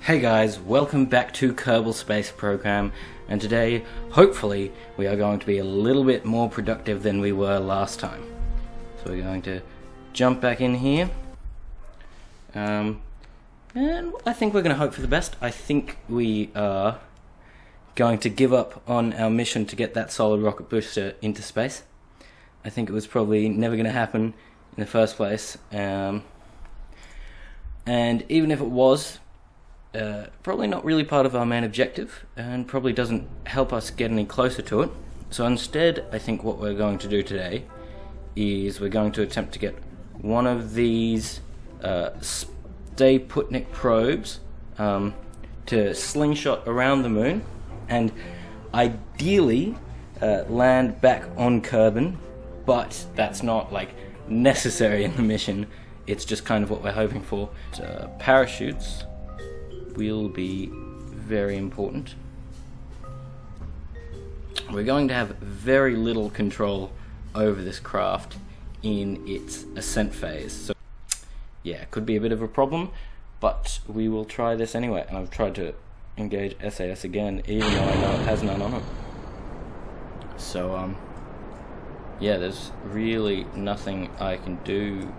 Hey guys, welcome back to Kerbal Space Program, and today, hopefully, we are going to be a little bit more productive than we were last time. So we're going to jump back in here, and I think we're going to hope for the best. I think we are going to give up on our mission to get that solid rocket booster into space. I think it was probably never going to happen in the first place, and even if it was, probably not really part of our main objective, and probably doesn't help us get any closer to it. So instead, I think what we're going to do today is we're going to attempt to get one of these Stay Putnik probes to slingshot around the moon, and ideally land back on Kerbin, but that's not like necessary in the mission. It's just kind of what we're hoping for. Parachutes will be very important. We're going to have very little control over this craft in its ascent phase, so yeah, it could be a bit of a problem, but we will try this anyway. And I've tried to engage SAS again, even though I know it has none on it. So yeah, there's really nothing I can do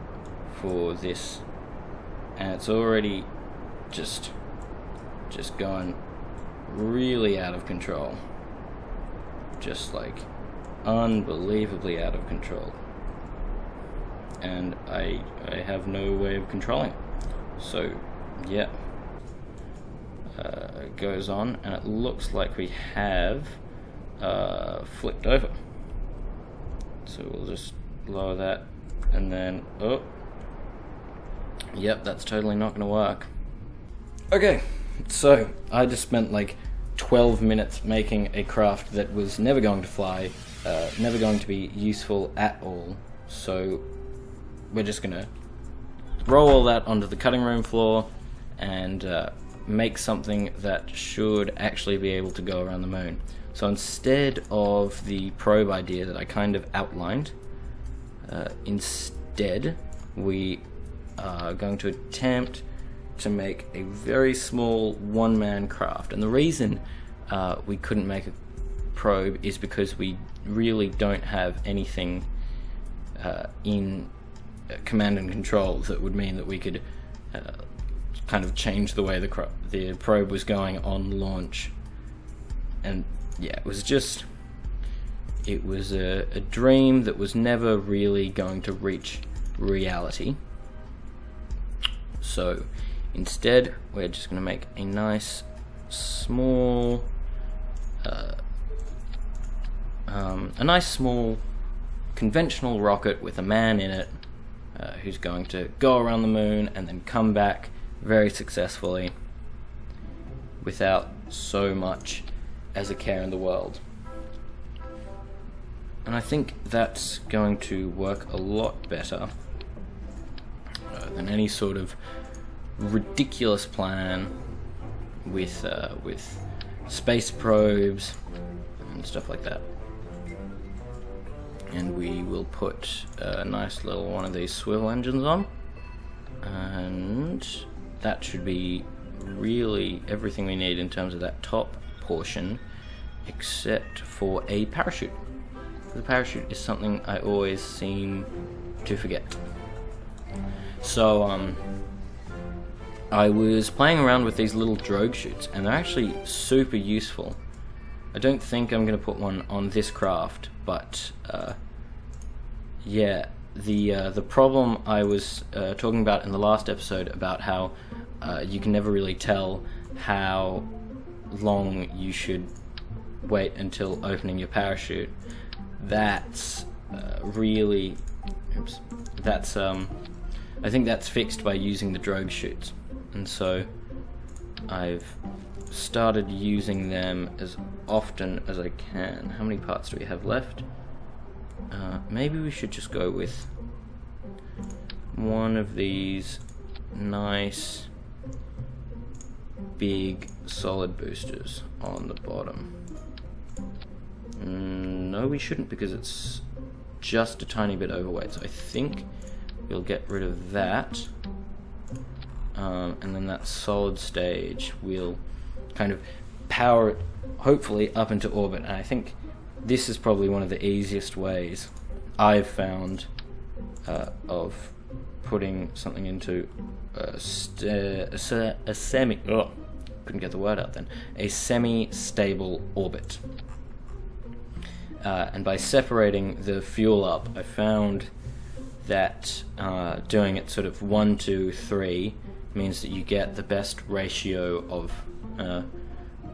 for this, and it's already just going really out of control. Just like unbelievably out of control. And I have no way of controlling it. So yeah, it goes on, and it looks like we have flipped over. So we'll just lower that, and then oh, yep, that's totally not going to work. Okay, so I just spent like 12 minutes making a craft that was never going to fly, never going to be useful at all. So we're just gonna roll all that onto the cutting room floor and make something that should actually be able to go around the moon. So instead of the probe idea that I kind of outlined, instead we are going to attempt to make a very small one-man craft. And the reason we couldn't make a probe is because we really don't have anything in command and control that would mean that we could kind of change the way the probe was going on launch. And yeah, it was a dream that was never really going to reach reality. So instead, we're just going to make a nice small conventional rocket with a man in it, who's going to go around the moon and then come back very successfully without so much as a care in the world. And I think that's going to work a lot better than any sort of ridiculous plan with space probes and stuff like that. And we will put a nice little one of these swivel engines on, and that should be really everything we need in terms of that top portion, except for a parachute. The parachute is something I always seem to forget. So I was playing around with these little drogue chutes, and they're actually super useful. I don't think I'm going to put one on this craft, but yeah, the problem I was talking about in the last episode about how you can never really tell how long you should wait until opening your parachute. That's really, that's I think that's fixed by using the drogue chutes, and so I've started using them as often as I can. How many parts do we have left? Maybe we should just go with one of these nice big solid boosters on the bottom. No, we shouldn't, because it's just a tiny bit overweight, so I think we'll get rid of that. and then that solid stage will kind of power it, hopefully, up into orbit. And I think this is probably one of the easiest ways I've found of putting something into a semi-stable orbit. And by separating the fuel up, I found that doing it sort of 1, 2, 3 means that you get the best ratio of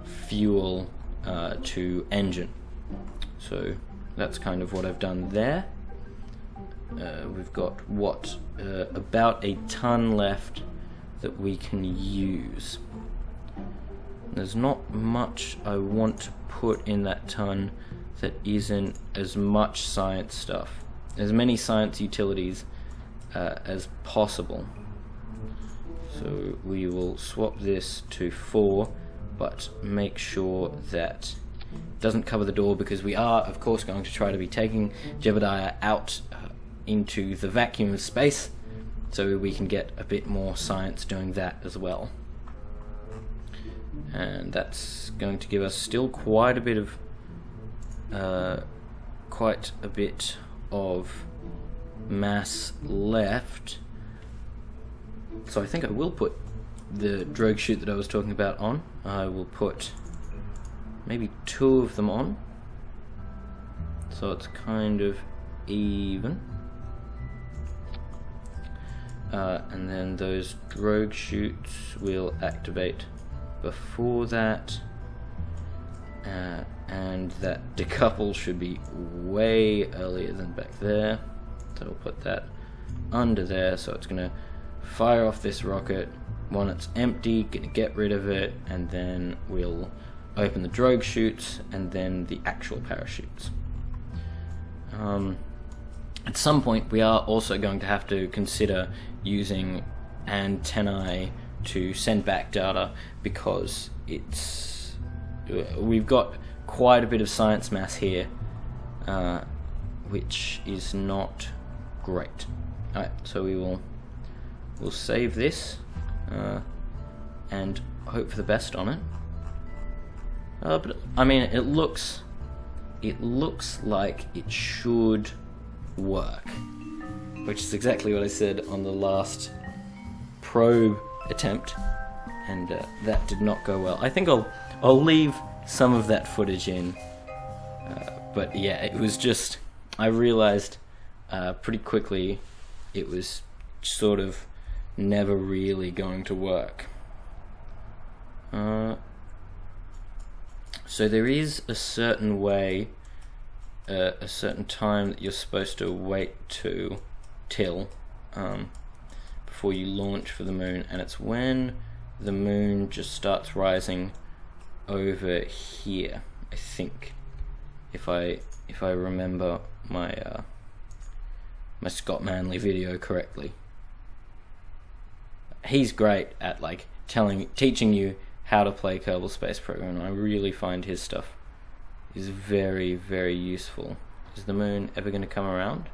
fuel to engine. So that's kind of what I've done there. We've got about a ton left that we can use. There's not much I want to put in that ton that isn't as much science stuff, as many science utilities as possible. So we will swap this to 4, but make sure that it doesn't cover the door, because we are of course going to try to be taking Jebediah out into the vacuum of space, so we can get a bit more science doing that as well. And that's going to give us still quite a bit of mass left. So I think I will put the drogue chute that I was talking about on. I will put maybe 2 of them on, so it's kind of even. And then those drogue chutes will activate before that, and that decouple should be way earlier than back there, so we'll put that under there. So it's going to fire off this rocket when it's empty, going to get rid of it, and then we'll open the drogue chutes and then the actual parachutes. At some point we are also going to have to consider using antennae to send back data, because we've got quite a bit of science mass here, which is not great. Alright, so we'll save this and hope for the best on it. But I mean, it looks like it should work, which is exactly what I said on the last probe attempt, and that did not go well. I think I'll leave some of that footage in, but yeah, it was just, I realized pretty quickly it was sort of never really going to work. So there is a certain way, a certain time that you're supposed to wait till before you launch for the moon, and it's when the moon just starts rising over here, I think, if I remember my my Scott Manley video correctly. He's great at like teaching you how to play Kerbal Space Program, and I really find his stuff is very, very useful. Is the moon ever going to come around?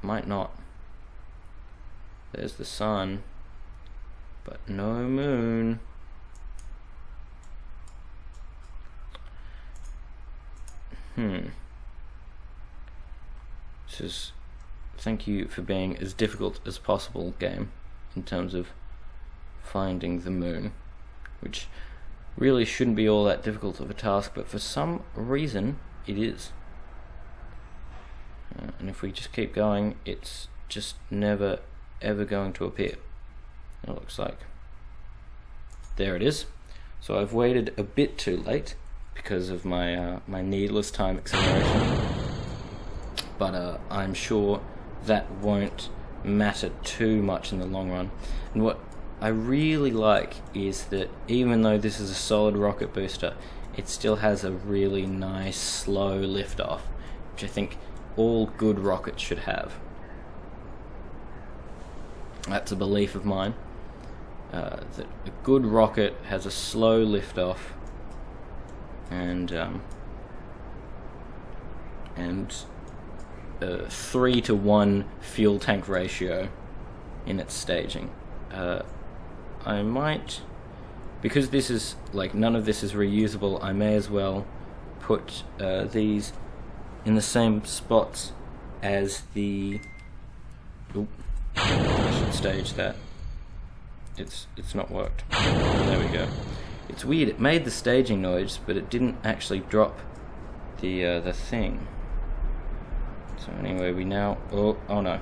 Might not. There's the sun, but no moon. This is, thank you for being as difficult as possible, game, in terms of finding the moon, which really shouldn't be all that difficult of a task, but for some reason it is. And if we just keep going, it's just never ever going to appear. It looks like. There it is. So I've waited a bit too late because of my my needless time acceleration, but I'm sure that won't matter too much in the long run. And what I really like is that even though this is a solid rocket booster, it still has a really nice slow liftoff, which I think all good rockets should have. That's a belief of mine, that a good rocket has a slow liftoff and 3-to-1 fuel tank ratio in its staging. I might, because this is like none of this is reusable, I may as well put these in the same spots as the. Oop, I should stage that. It's not worked. There we go. It's weird. It made the staging noise, but it didn't actually drop the thing. So anyway, we now. Oh no.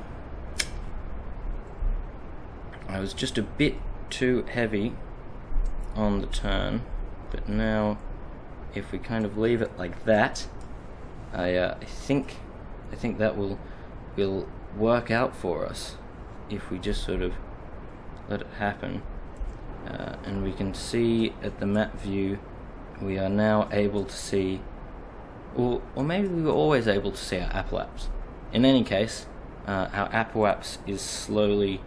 I was just a bit too heavy on the turn, but now if we kind of leave it like that, I think that will work out for us if we just sort of let it happen. And we can see at the map view we are now able to see, or maybe we were always able to see our apoapse. In any case, our apoapse is slowly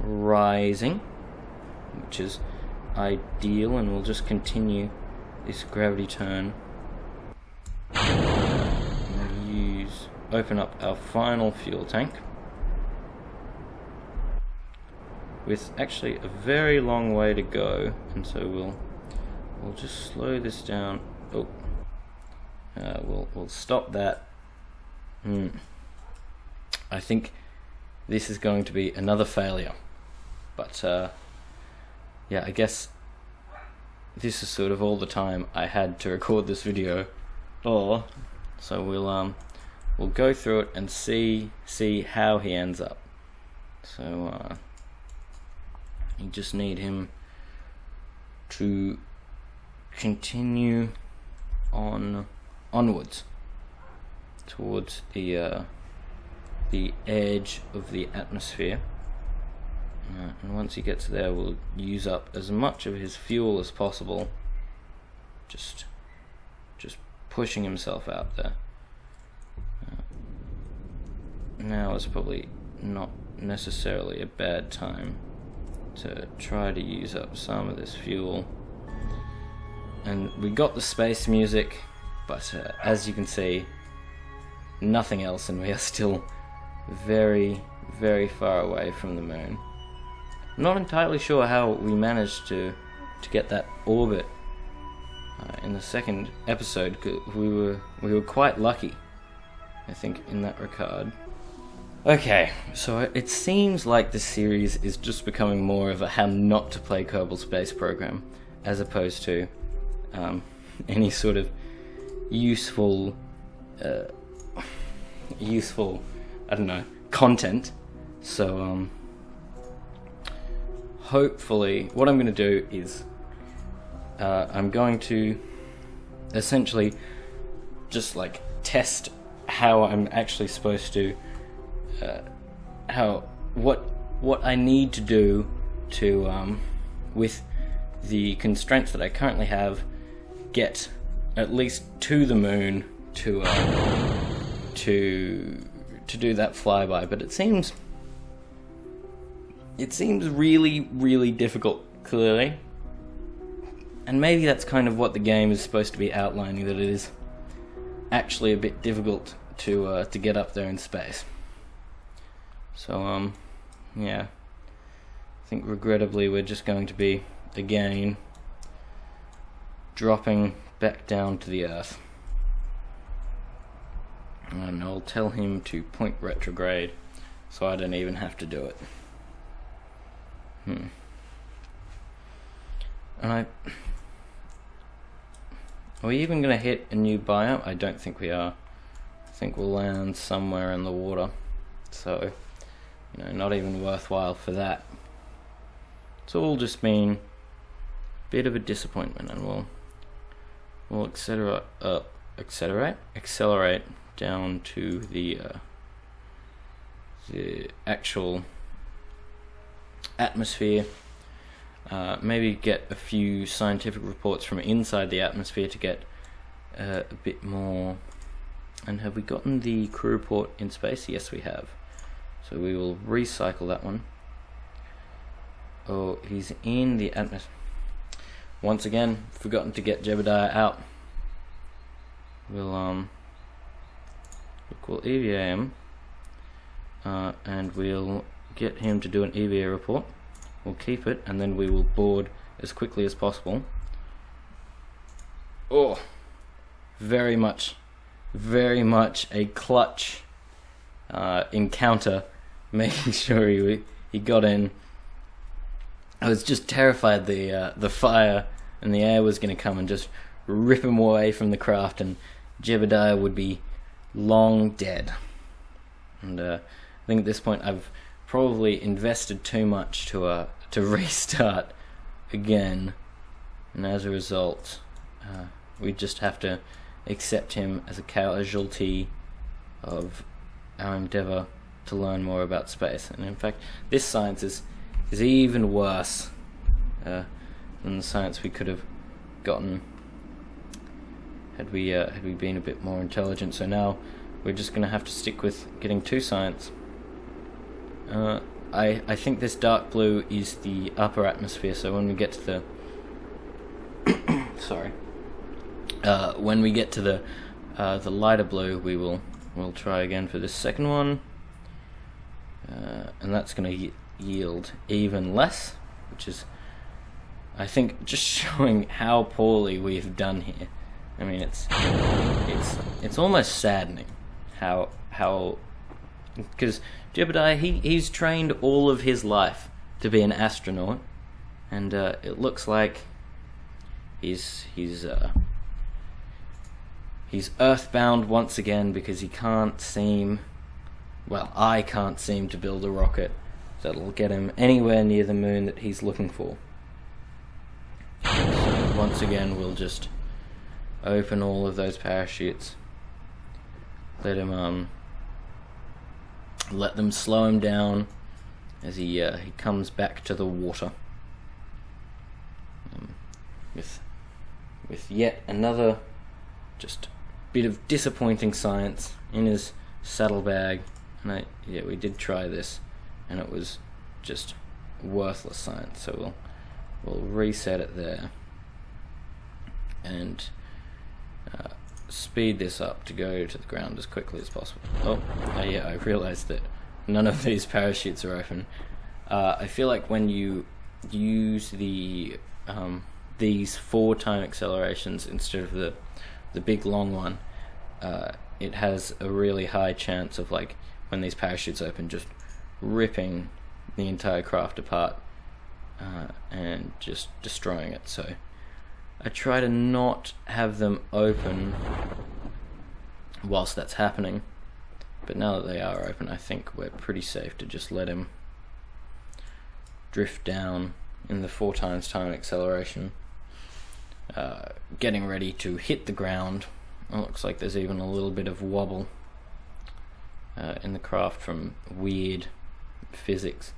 rising, which is ideal, and we'll just continue this gravity turn. Open up our final fuel tank with actually a very long way to go, and so we'll just slow this down. Oh, we'll stop that. I think this is going to be another failure, but yeah, I guess this is sort of all the time I had to record this video. So we'll go through it and see how he ends up. So you just need him to continue onwards towards the edge of the atmosphere, and once he gets there, we'll use up as much of his fuel as possible, just pushing himself out there. Now is probably not necessarily a bad time to try to use up some of this fuel. And we got the space music, but as you can see, nothing else, and we are still very, very far away from the moon. I'm not entirely sure how we managed to get that orbit in the second episode. We were quite lucky, I think, in that regard. Okay, so it seems like this series is just becoming more of a how not to play Kerbal Space Program, as opposed to any sort of useful, I don't know, content. So hopefully, what I'm going to do is I'm going to essentially just like test how I'm actually supposed to. What I need to do to with the constraints that I currently have, get at least to the moon to do that flyby. But it seems really, really difficult, clearly, and maybe that's kind of what the game is supposed to be outlining, that it is actually a bit difficult to get up there in space. So, yeah, I think regrettably we're just going to be, again, dropping back down to the Earth. And I'll tell him to point retrograde, so I don't even have to do it. And are we even going to hit a new biome? I don't think we are. I think we'll land somewhere in the water. So, not even worthwhile for that. It's all just been a bit of a disappointment, and we'll accelerate down to the actual atmosphere. Maybe get a few scientific reports from inside the atmosphere to get a bit more. And have we gotten the crew report in space? Yes, we have. So we will recycle that one. Oh, he's in the atmosphere. Once again, forgotten to get Jebediah out. We'll EVA him, and we'll get him to do an EVA report. we'll keep it, and then we will board as quickly as possible. Oh, very much a clutch encounter, making sure he got in. I was just terrified the fire and the air was going to come and just rip him away from the craft, and Jebediah would be long dead. And I think at this point I've probably invested too much to restart again, and as a result, we just have to accept him as a casualty of our endeavour to learn more about space. And in fact, this science is even worse than the science we could have gotten had we been a bit more intelligent. So now we're just going to have to stick with getting 2 science. I think this dark blue is the upper atmosphere, so when we get to the when we get to the lighter blue, we'll try again for this second one, and that's going to yield even less, which is, I think, just showing how poorly we've done here. I mean, it's almost saddening how because Jebediah, he's trained all of his life to be an astronaut, and it looks like he's earthbound once again because he can't seem, well, I can't seem to build a rocket that'll get him anywhere near the moon that he's looking for. So once again, we'll just open all of those parachutes, let them slow him down as he comes back to the water, with yet another just bit of disappointing science in his saddlebag. And we did try this, and it was just worthless science. So we'll reset it there and speed this up to go to the ground as quickly as possible. Yeah, I realized that none of these parachutes are open. I feel like when you use these 4 time accelerations instead of the big long one, it has a really high chance of, like, when these parachutes open, just ripping the entire craft apart and just destroying it. So I try to not have them open whilst that's happening, but now that they are open, I think we're pretty safe to just let him drift down in the 4 times time acceleration, getting ready to hit the ground. It looks like there's even a little bit of wobble in the craft from weird physics.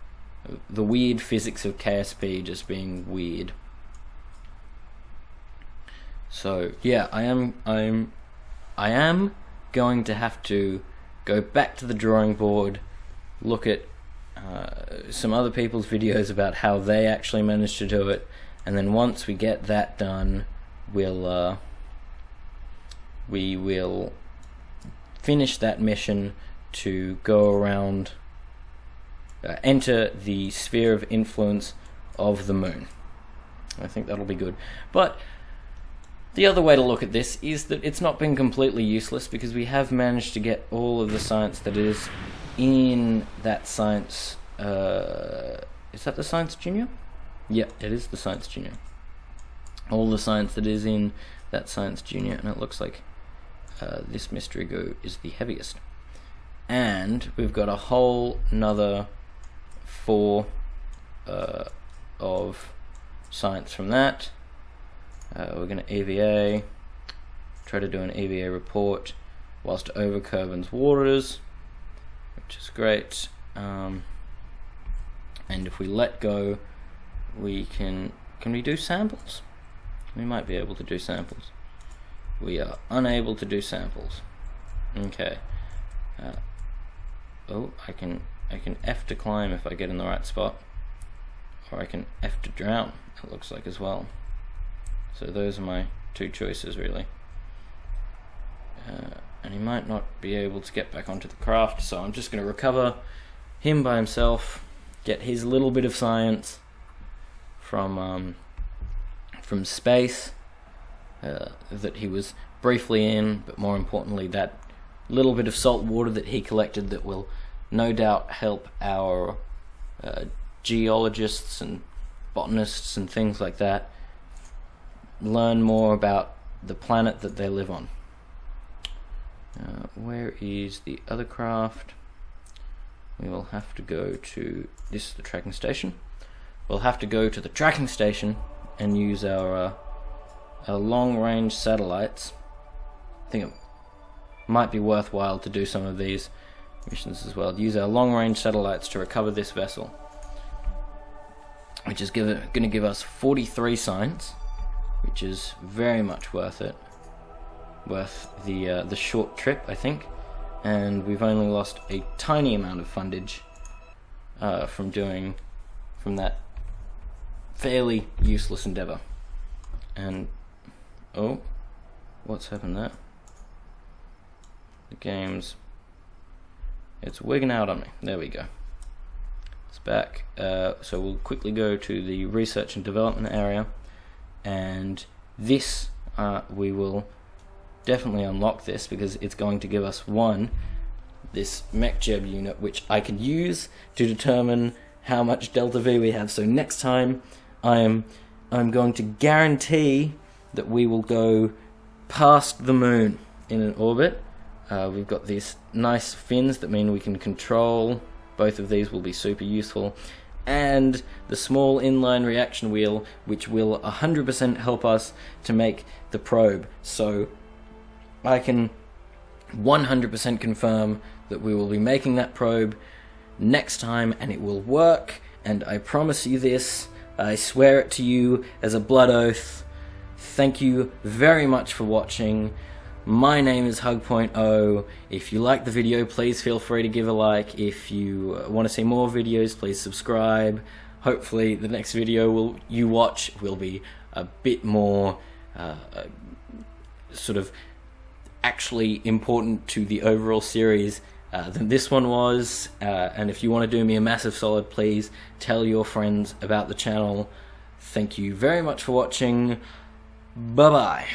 The weird physics of KSP just being weird. So yeah, I am going to have to go back to the drawing board, look at some other people's videos about how they actually managed to do it, and then once we get that done, we will finish that mission to go around, enter the sphere of influence of the moon. I think that'll be good. But the other way to look at this is that it's not been completely useless, because we have managed to get all of the science that is in that science. Is that the Science Junior? Yeah, it is the Science Junior. All the science that is in that Science Junior, and it looks like this mystery goo is the heaviest. And we've got a whole nother 4 of science from that. We're going to EVA, try to do an EVA report whilst over Kerbin's waters, which is great. And if we let go, we can we do samples? We might be able to do samples. We are unable to do samples. Okay. I can F to climb if I get in the right spot, or I can F to drown, it looks like, as well. So those are my 2 choices, really. And he might not be able to get back onto the craft, so I'm just going to recover him by himself, get his little bit of science, from space that he was briefly in, but more importantly that little bit of salt water that he collected that will no doubt help our geologists and botanists and things like that learn more about the planet that they live on. Where is the other craft? We will have to go to this is the tracking station. We'll have to go to the tracking station and use our long-range satellites. I think it might be worthwhile to do some of these missions as well. Use our long-range satellites to recover this vessel, which is going to give us 43 signs, which is very much worth it. Worth the short trip, I think. And we've only lost a tiny amount of fundage from that fairly useless endeavour. And oh, what's happened there? The game's it's wigging out on me. There we go. It's back. So we'll quickly go to the research and development area, and this we will definitely unlock this because it's going to give us this MechJeb unit, which I can use to determine how much Delta V we have. So next time I'm going to guarantee that we will go past the moon in an orbit. We've got these nice fins that mean we can control. Both of these will be super useful. And the small inline reaction wheel, which will 100% help us to make the probe. So I can 100% confirm that we will be making that probe next time, and it will work, and I promise you this. I swear it to you as a blood oath. Thank you very much for watching. My name is hug.o. If you like the video, please feel free to give a like. If you want to see more videos, please subscribe. Hopefully the next video you watch will be a bit more sort of actually important to the overall series than this one was. And if you want to do me a massive solid, please tell your friends about the channel. Thank you very much for watching. Bye bye.